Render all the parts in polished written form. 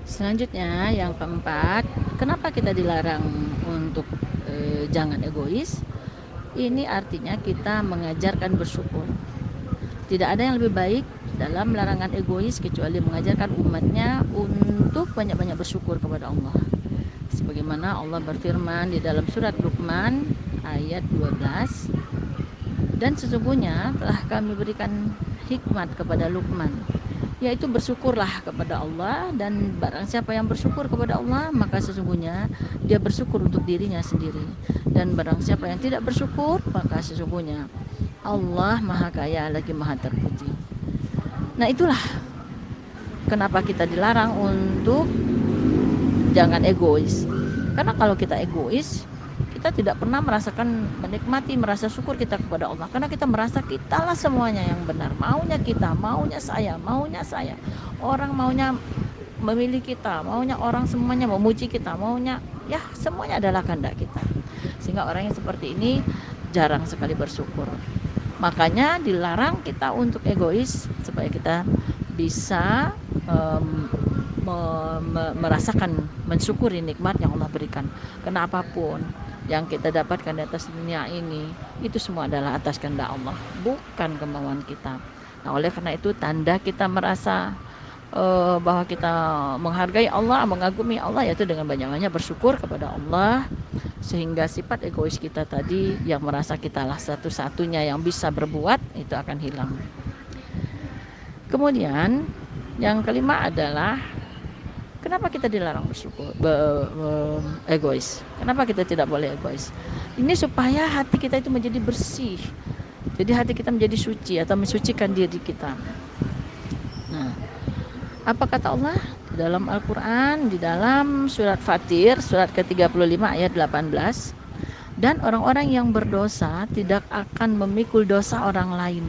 Selanjutnya yang keempat, kenapa kita dilarang untuk jangan egois? Ini artinya kita mengajarkan bersyukur. Tidak ada yang lebih baik dalam larangan egois kecuali mengajarkan umatnya untuk banyak-banyak bersyukur kepada Allah. Sebagaimana Allah berfirman di dalam surat Luqman ayat 12, dan sesungguhnya telah kami berikan hikmat kepada Luqman, yaitu bersyukurlah kepada Allah, dan barang siapa yang bersyukur kepada Allah maka sesungguhnya dia bersyukur untuk dirinya sendiri, dan barang siapa yang tidak bersyukur maka sesungguhnya Allah maha kaya lagi maha terpuji. Nah, itulah kenapa kita dilarang untuk jangan egois. Karena kalau kita egois, kita tidak pernah merasakan menikmati, merasa syukur kita kepada Allah. Karena kita merasa kitalah semuanya yang benar. Maunya kita, maunya saya, maunya saya. Orang maunya memilih kita, maunya orang semuanya memuji kita, maunya ya semuanya adalah kehendak kita. Sehingga orang yang seperti ini jarang sekali bersyukur. Makanya dilarang kita untuk egois supaya kita bisa merasakan, mensyukuri nikmat yang Allah berikan. Karena apapun yang kita dapatkan di atas dunia ini, itu semua adalah atas kehendak Allah, bukan kemauan kita. Nah, oleh karena itu tanda kita merasa bahwa kita menghargai Allah, mengagumi Allah, yaitu dengan banyak-banyak bersyukur kepada Allah, sehingga sifat egois kita tadi yang merasa kitalah satu-satunya yang bisa berbuat itu akan hilang. Kemudian yang kelima adalah kenapa kita dilarang bersyukur, egois? Kenapa kita tidak boleh egois? Ini supaya hati kita itu menjadi bersih. Jadi hati kita menjadi suci atau mensucikan diri kita. Nah, apa kata Allah di dalam Al-Quran, di dalam surat Fatir, surat ke-35 ayat 18? Dan orang-orang yang berdosa tidak akan memikul dosa orang lain.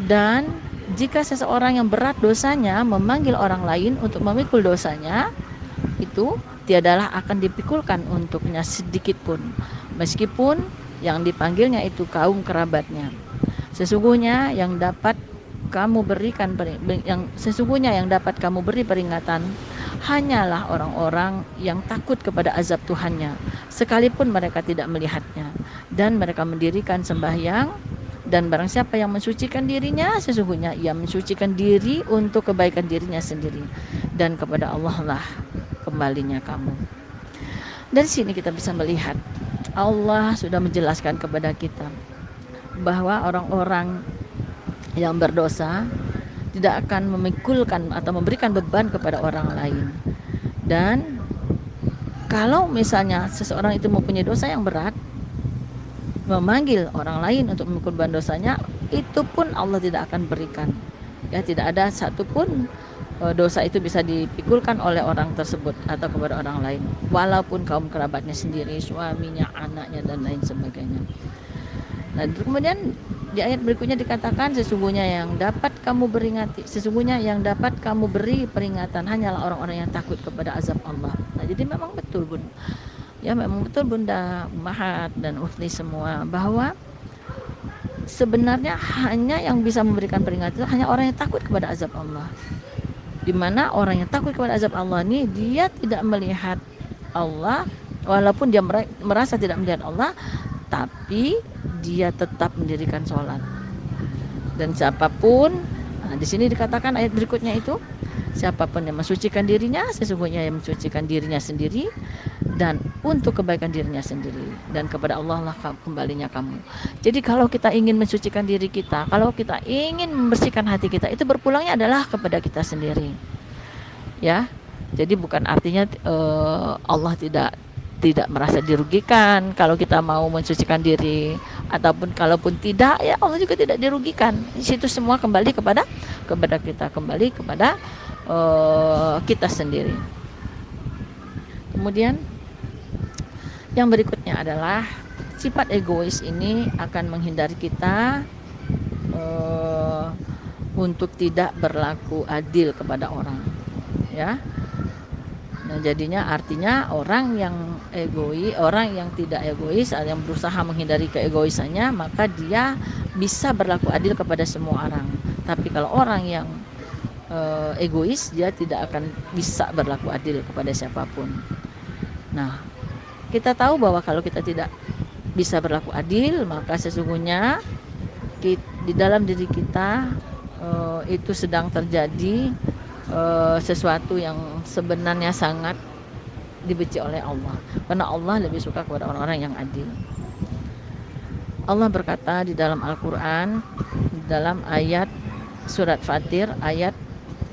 Dan jika seseorang yang berat dosanya memanggil orang lain untuk memikul dosanya, itu tiadalah akan dipikulkan untuknya sedikit pun, meskipun yang dipanggilnya itu kaum kerabatnya. Sesungguhnya yang dapat kamu berikan sesungguhnya yang dapat kamu beri peringatan hanyalah orang-orang yang takut kepada azab Tuhannya, sekalipun mereka tidak melihatnya, dan mereka mendirikan sembahyang. Dan barang siapa yang mensucikan dirinya, sesungguhnya ia mensucikan diri untuk kebaikan dirinya sendiri, dan kepada Allah lah kembalinya kamu. Dari sini kita bisa melihat Allah sudah menjelaskan kepada kita bahwa orang-orang yang berdosa tidak akan memikulkan atau memberikan beban kepada orang lain. Dan kalau misalnya seseorang itu mempunyai dosa yang berat, memanggil orang lain untuk memikul beban dosanya, itu pun Allah tidak akan berikan. Ya, tidak ada satupun dosa itu bisa dipikulkan oleh orang tersebut atau kepada orang lain, walaupun kaum kerabatnya sendiri, suaminya, anaknya, dan lain sebagainya. Nah, kemudian di ayat berikutnya dikatakan sesungguhnya yang dapat kamu beri peringatan hanyalah orang-orang yang takut kepada azab Allah. Nah, jadi memang betul Bunda Mahat dan Ukhti semua, bahwa sebenarnya hanya yang bisa memberikan peringatan itu hanya orang yang takut kepada azab Allah. Dimana orang yang takut kepada azab Allah ini dia tidak melihat Allah, walaupun dia merasa tidak melihat Allah, tapi dia tetap mendirikan sholat. Dan siapapun, nah di sini dikatakan ayat berikutnya itu, siapapun yang mensucikan dirinya, sesungguhnya yang mensucikan dirinya sendiri, dan untuk kebaikan dirinya sendiri, dan kepada Allah lah kembalinya kamu. Jadi kalau kita ingin mensucikan diri kita, kalau kita ingin membersihkan hati kita, itu berpulangnya adalah kepada kita sendiri. Ya, jadi bukan artinya Allah tidak merasa dirugikan kalau kita mau mensucikan diri, ataupun kalaupun tidak, ya Allah juga tidak dirugikan. Di situ semua kembali kepada kita, kembali kepada kita sendiri. Kemudian yang berikutnya adalah sifat egois ini akan menghindari kita untuk tidak berlaku adil kepada orang, ya. Nah, jadinya artinya orang yang tidak egois, yang berusaha menghindari keegoisannya, maka dia bisa berlaku adil kepada semua orang. Tapi kalau orang yang egois, dia tidak akan bisa berlaku adil kepada siapapun. Nah, kita tahu bahwa kalau kita tidak bisa berlaku adil, maka sesungguhnya di dalam diri kita itu sedang terjadi sesuatu yang sebenarnya sangat dibenci oleh Allah, karena Allah lebih suka kepada orang-orang yang adil. Allah berkata di dalam Al-Quran, dalam ayat surat Fatir ayat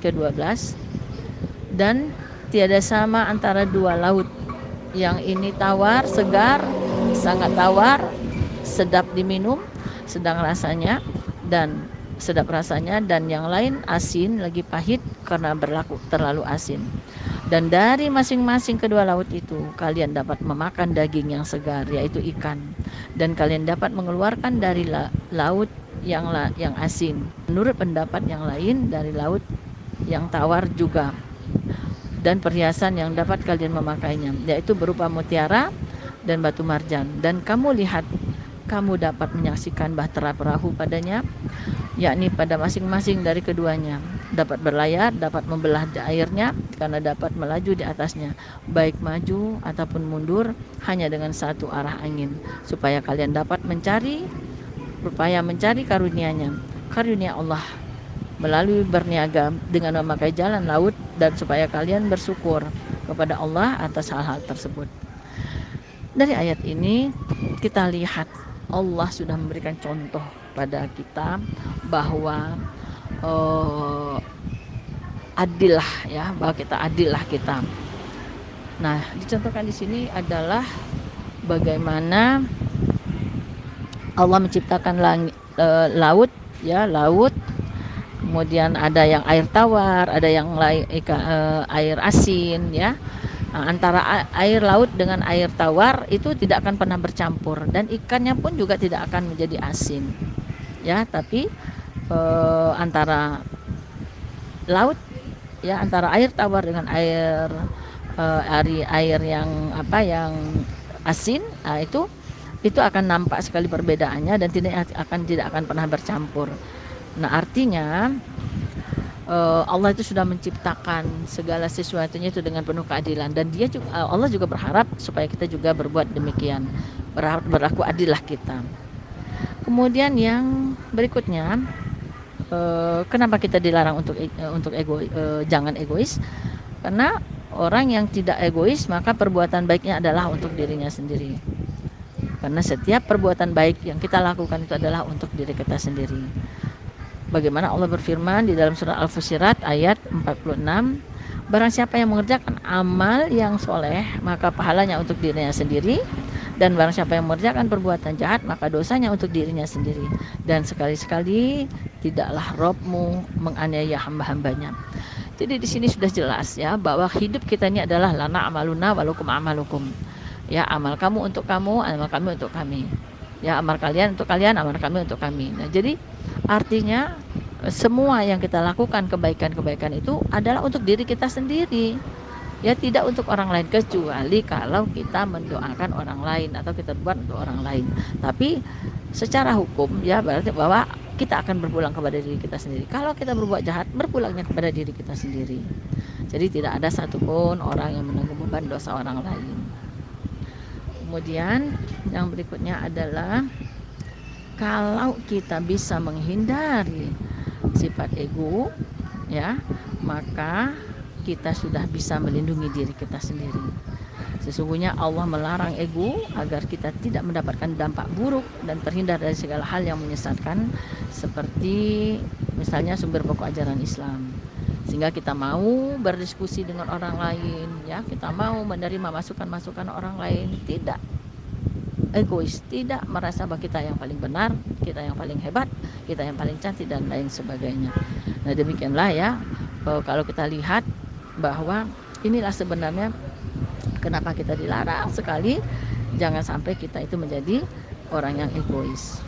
ke-12, dan tiada sama antara dua laut, yang ini tawar, segar, sangat tawar, sedap diminum, sedang rasanya dan sedap rasanya, dan yang lain asin, lagi pahit karena berlaku terlalu asin. Dan dari masing-masing kedua laut itu kalian dapat memakan daging yang segar, yaitu ikan, dan kalian dapat mengeluarkan dari laut yang asin, menurut pendapat yang lain dari laut yang tawar juga, dan perhiasan yang dapat kalian memakainya, yaitu berupa mutiara dan batu marjan. Dan kamu lihat, kamu dapat menyaksikan bahtera perahu padanya, yakni pada masing-masing dari keduanya, dapat berlayar, dapat membelah airnya, karena dapat melaju di atasnya, baik maju ataupun mundur, hanya dengan satu arah angin, supaya kalian dapat berupaya mencari karunia Allah melalui berniaga dengan memakai jalan laut, dan supaya kalian bersyukur kepada Allah atas hal-hal tersebut. Dari ayat ini kita lihat Allah sudah memberikan contoh pada kita bahwa adillah ya, bahwa kita adillah kita. Nah, dicontohkan di sini adalah bagaimana Allah menciptakan laut ya, laut. Kemudian ada yang air tawar, ada yang air asin ya. Nah, antara air laut dengan air tawar itu tidak akan pernah bercampur, dan ikannya pun juga tidak akan menjadi asin. Ya, tapi antara laut ya, antara air tawar dengan air yang yang asin, nah, itu akan nampak sekali perbedaannya dan tidak akan pernah bercampur. Nah, artinya Allah itu sudah menciptakan segala sesuatunya itu dengan penuh keadilan, dan Allah juga berharap supaya kita juga berbuat demikian, berlaku adillah kita. Kemudian yang berikutnya, kenapa kita dilarang untuk jangan egois? Karena orang yang tidak egois, maka perbuatan baiknya adalah untuk dirinya sendiri. Karena setiap perbuatan baik yang kita lakukan itu adalah untuk diri kita sendiri. Bagaimana Allah berfirman di dalam surah Al-Fussilat ayat 46, barang siapa yang mengerjakan amal yang soleh, maka pahalanya untuk dirinya sendiri, dan barang siapa yang mengerjakan perbuatan jahat, maka dosanya untuk dirinya sendiri. Dan sekali-sekali tidaklah Robmu menganiaya hamba-hambanya. Jadi di sini sudah jelas ya, bahwa hidup kita ini adalah lana amaluna walukum amalukum. Ya, amal kamu untuk kamu, amal kami untuk kami. Ya, amal kalian untuk kalian, amal kami untuk kami. Nah, jadi artinya semua yang kita lakukan, kebaikan-kebaikan itu adalah untuk diri kita sendiri. Ya, tidak untuk orang lain, kecuali kalau kita mendoakan orang lain atau kita buat untuk orang lain. Tapi secara hukum ya berarti bahwa kita akan berpulang kepada diri kita sendiri. Kalau kita berbuat jahat, berpulangnya kepada diri kita sendiri. Jadi tidak ada satupun orang yang menanggung beban dosa orang lain. Kemudian yang berikutnya adalah kalau kita bisa menghindari sifat ego ya, maka kita sudah bisa melindungi diri kita sendiri. Sesungguhnya Allah melarang ego agar kita tidak mendapatkan dampak buruk dan terhindar dari segala hal yang menyesatkan, seperti misalnya sumber pokok ajaran Islam. Sehingga kita mau berdiskusi dengan orang lain ya, kita mau menerima masukan-masukan orang lain, tidak egois, tidak merasa bahwa kita yang paling benar, kita yang paling hebat, kita yang paling cantik dan lain sebagainya. Nah, demikianlah ya, kalau kita lihat bahwa inilah sebenarnya kenapa kita dilarang sekali, jangan sampai kita itu menjadi orang yang egois.